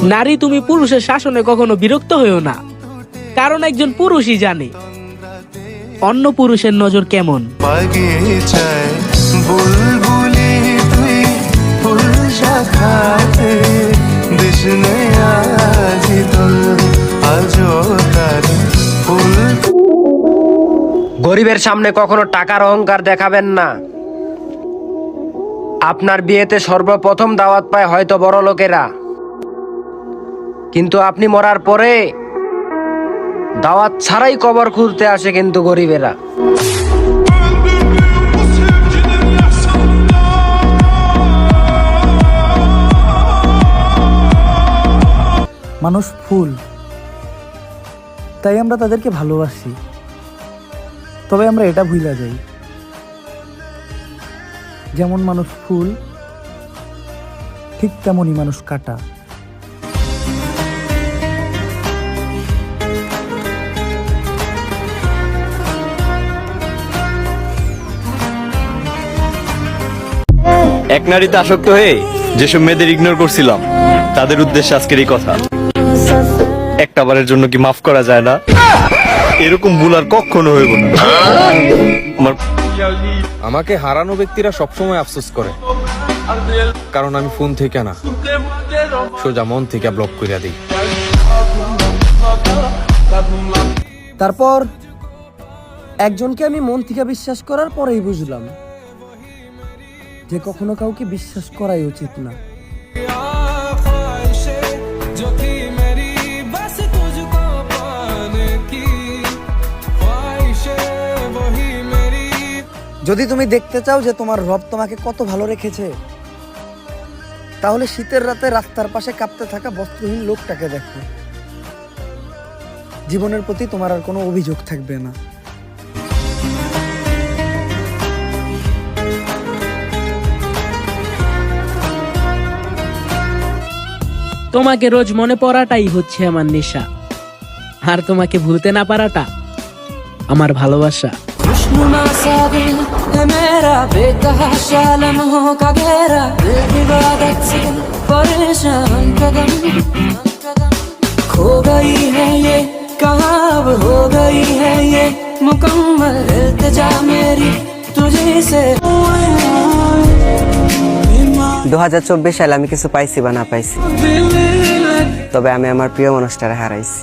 নারী, তুমি পুরুষের শাসনে কখনো বিরক্ত হইও না, কারণ একজন পুরুষই জানে অন্য পুরুষের নজর কেমন। গরিবের সামনে কখনো টাকার অহংকার দেখাবেন না। আপনার বিয়েতে সর্বপ্রথম দাওয়াত পায় হয়তো বড় লোকেরা, কিন্তু আপনি মরার পরে দাওয়াত ছাড়াই কবর খুঁড়তে আসে কিন্তু গরিবেরা। মানুষ ফুল, তাই আমরা তাদেরকে ভালোবাসি, তবে আমরা এটা ভুলে যাই যেমন মানুষ ফুল ঠিক তেমনই মানুষ কাটা। এক নারীতে আসক্ত হয়ে যেসব মেয়েদের ইগনোর করছিলাম, তাদের উদ্দেশ্যে আজকের এই কথা। একটা বারের জন্য কি মাফ করা যায় না? এরকম ভুল আর কখনো হইব না। আমাকে হারানো ব্যক্তিরা সবসময় আফসোস করে, কারণ আমি ফোন থেকে না, সোজা মন থেকে ব্লক করে দিই। তারপর একজনকে আমি মন থেকে বিশ্বাস করার পরেই বুঝলাম যে কখনো কাউকে বিশ্বাস করাই উচিত না। যদি তুমি দেখতে চাও যে তোমার রব তোমাকে কত ভালো রেখেছে, তাহলে শীতের রাতে রাস্তার পাশে কাঁপতে থাকা বস্ত্রহীন লোকটাকে দেখো। জীবনের প্রতি তোমার আর কোনো অভিযোগ থাকবে না। তোমাকে রোজ মনে পড়াটাই হচ্ছে আমার নেশা, আর তোমাকে ভুলতে না পারাটা আমার ভালোবাসা। দু 2024 সালে আমি কিছু পাইছি বা না পাইছি, তবে আমি আমার প্রিয় মানুষটারে হারাইছি।